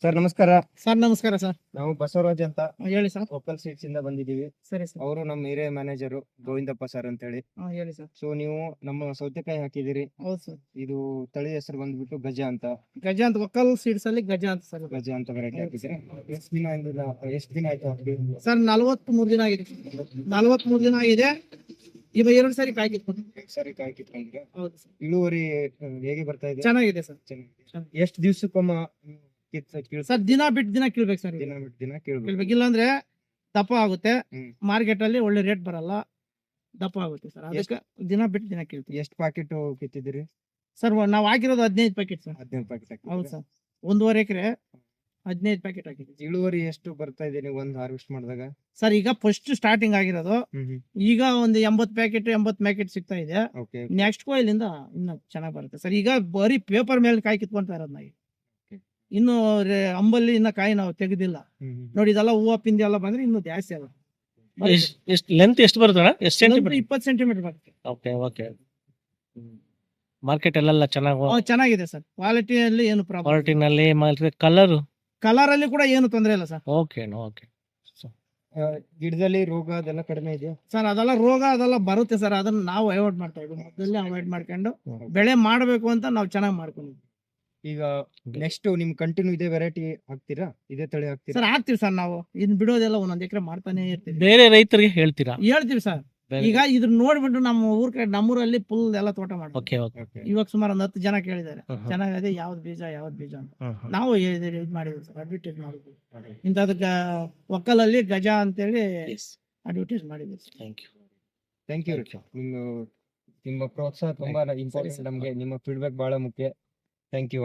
Sir ನಮಸ್ಕಾರ. Sir ನಮಸ್ಕಾರ sir. ನಾವು ಬಸವರಾಜ್ ಅಂತ ಹೇಳಿ ಸರ್. ಒಕ್ಕಲ್ ಸೀಟ್ಸ್ ಇಂದ ಬಂದಿದ್ದೀವಿ. ಸರಿ ಸರ್. ಅವರು ನಮ್ಮ ಏರಿಯಾ ಮ್ಯಾನೇಜರು ಗೋವಿಂದಪ್ಪ ಸರ್ ಅಂತ ಹೇಳಿ. ಹೇಳಿ ಸರ್. ಸೊ ನೀವು ನಮ್ಮ ಸೌತೆಕಾಯಿ ಹಾಕಿದಿರಿ. ಹೌದು ಸರ್. ಇದು ತಳಿ ಹೆಸರು ಬಂದ್ಬಿಟ್ಟು ಗಜ ಅಂತ. ಗಜ ಅಂತ ಒಕ್ಕಲ್ ಸೀಡ್ಸ್ ಅಲ್ಲಿ ಗಜ ಅಂತ ಸರ್. ಗಜ ಅಂತ ವೆರೈಟಿ ಹಾಕಿದ್ರೆ ಎಷ್ಟು ದಿನ ಆಯ್ತು ಹಾಕಿ? ಸರ್ 43 ದಿನ ಆಗಿದೆ. 43 ದಿನ ಆಗಿದೆ. ಈಗ 2 ಸಾರಿ ಕಾಯಿ ಕಿತ್ಕೊಂಡು. ಸರಿ ಕಾಯಿ ಕಿತ್ಕೊಂಡ್ರೆ ಹೌದು ಸರ್. ಇಳುವರಿ ಹೇಗೆ ಬರ್ತಾ ಇದೆ? ಚೆನ್ನಾಗಿದೆ ಸರ್. ಎಷ್ಟು ದಿವ್ಸಕ್ಕೊಮ್ಮ ಸರ್ ದಿನ ಬಿಟ್ಟು ದಿನ ಕೀಳ್ಬೇಕು ಸರ್. ದಿನ ಬಿಟ್ಟು ದಿನ ಕೇಳ್ಬೇಕು. ಕೀಳ್ಬೇಕಿಲ್ಲ ಅಂದ್ರೆ ದಪ್ಪ ಆಗುತ್ತೆ. ಹ್ಮ್. ಮಾರ್ಕೆಟ್ ಅಲ್ಲಿ ಒಳ್ಳೆ ರೇಟ್ ಬರಲ್ಲ, ದಪ್ಪ ಆಗುತ್ತೆ ಸರ್. ಅದಕ್ಕೆ ದಿನ ಬಿಟ್ಟು ದಿನ ಕೀಳ್ತೀವಿ. ಎಷ್ಟು ಪ್ಯಾಕೆಟ್ ಕಿತ್ತಿದ್ದೀರಿ? ಸರ್ ನಾವು ಹಾಕಿರೋದು 15 ಪ್ಯಾಕೆಟ್ ಸರ್. 15 ಪ್ಯಾಕೆಟ್. ಹೌದು ಸರ್. 1.5 ಎಕರೆ 15 ಪ್ಯಾಕೆಟ್ ಹಾಕಿದ್ವಿ. ಇಳುವರಿ ಎಷ್ಟು ಬರ್ತಾ ಇದೆ ನೀವು ಒಂದು ಹಾರ್ವೆಸ್ಟ್ ಮಾಡಿದಾಗ? ಸರ್ ಈಗ ಫಸ್ಟ್ ಸ್ಟಾರ್ಟಿಂಗ್ ಆಗಿರೋದು. ಈಗ ಒಂದು 80 ಪ್ಯಾಕೆಟ್ ಸಿಗ್ತಾ ಇದೆ. ಓಕೆ. ನೆಕ್ಸ್ಟ್ ಇಲ್ಲಿಂದ ಇನ್ನು ಚೆನ್ನಾಗಿ ಬರುತ್ತೆ ಸರ್. ಈಗ ಬರೀ ಪೇಪರ್ ಮೇಲೆ ಕಾಯಿ ಕಿತ್ಕೊಂತಾ ಇರೋದು ನಾವು. ಇನ್ನು ಅಂಬಲ್ಲಿ ಇನ್ನ ಕಾಯಿ ನಾವು ತೆಗೆದಿಲ್ಲ ನೋಡಿ. ಇದೆಲ್ಲ ಹೂವು ಪಿಂದಿ ಎಲ್ಲ ಬಂದ್ರೆ ಇನ್ನು ಜಾಸ್ತಿ ಆಗುತ್ತೆ. ಎಷ್ಟು ಲೆಂತ್ ಎಷ್ಟು ಬರುತ್ತಣ್ಣ? ಎಷ್ಟು ಸೆಂಟಿಮೀಟರ್? 20 ಸೆಂಟಿಮೀಟರ್ ಬರುತ್ತೆ. Okay okay. ಮಾರ್ಕೆಟ್ ಅಲ್ಲೆಲ್ಲ ಚೆನ್ನಾಗಿ ಚೆನ್ನಾಗಿದೆ ಸರ್. ಕ್ವಾಲಿಟಿಯಲ್ಲಿ ಏನು ಪ್ರಾಬ್ಲಮ್, ಕ್ವಾಲಿಟಿನಲ್ಲಿ ಕಲರ್ ಕಲರ್ ಅಲ್ಲಿ ಕೂಡ ಏನು ತೊಂದರೆ ಇಲ್ಲ ಸರ್. Okay okay. ಗಿಡದಲ್ಲಿ ರೋಗ ಅದೆಲ್ಲ ಕಡಿಮೆ ಇದೆಯಾ ಸರ್? ಅದೆಲ್ಲ ರೋಗ ಅದೆಲ್ಲ ಬರುತ್ತೆ ಸರ್. ಅದನ್ನ ನಾವು ಅವಾಯ್ಡ್ ಮಾಡ್ತಾ ಇದ್ವಿ. ಮೊದಲೇ ಅವಾಯ್ಡ್ ಮಾಡ್ಕೊಂಡು ಬೆಳೆ ಮಾಡಬೇಕು ಅಂತ ನಾವು ಚೆನ್ನಾಗಿ ಮಾಡ್ಕೊಂಡಿದ್ವಿ. ಈಗ ನೆಕ್ಸ್ಟ್ ನಿಮ್ ಕಂಟಿನ್ಯೂ ಇದೇ ವೆರೈಟಿ ಹಾಕ್ತೀರಾ? ಇದೇ ತಳಿ ಹಾಕ್ತೀರಾ? ಸರ್ ಹಾಕ್ತಿವಿ ಸರ್. ನಾವು ಇನ್ ಬಿಡೋದೆಲ್ಲ ಒಂದೊಂದ್ ಎಕರೆ ಮಾಡ್ತಾನೆ ಇರ್ತೀವಿ. ಬೇರೆ ರೈತರಿಗೆ ಹೇಳ್ತೀರಾ? ಹೇಳ್ತೀವಿ ಸರ್. ಈಗ ಇದ್ರ ನೋಡ್ಬಿಟ್ಟು ನಮ್ಮ ನಮ್ಮೂರಲ್ಲಿ ಫುಲ್ ಎಲ್ಲ ತೋಟ ಮಾಡ್ತೀವಿ. Okay okay. ಇವಾಗ ಸುಮಾರು 10 ಜನ ಕೇಳಿದ್ದಾರೆ ಚೆನ್ನಾಗಿದೆ ಯಾವ್ದು ಬೀಜ ಅಂತ. ನಾವು ಇದು ಮಾಡಿದ್ವಿ ಸರ್, ಅಡ್ವರ್ಟೈಸ್ ಮಾಡಿದ್ವಿ. ಇಂಥದಕ್ಕೆ ಒಕ್ಕಲಲ್ಲಿ ಗಜ ಅಂತೇಳಿ ಅಡ್ವರ್ಟೈಸ್ ಮಾಡಿದ್ವಿ. Thank you. ನಿಮ್ಮ ಪ್ರೋತ್ಸಾಹ ತುಂಬಾ ಇಂಪಾರ್ಟೆಂಟ್ ನಮ್ಗೆ. ನಿಮ್ಮ ಫೀಡ್ಬ್ಯಾಕ್ ಬಹಳ ಮುಖ್ಯ. Thank you.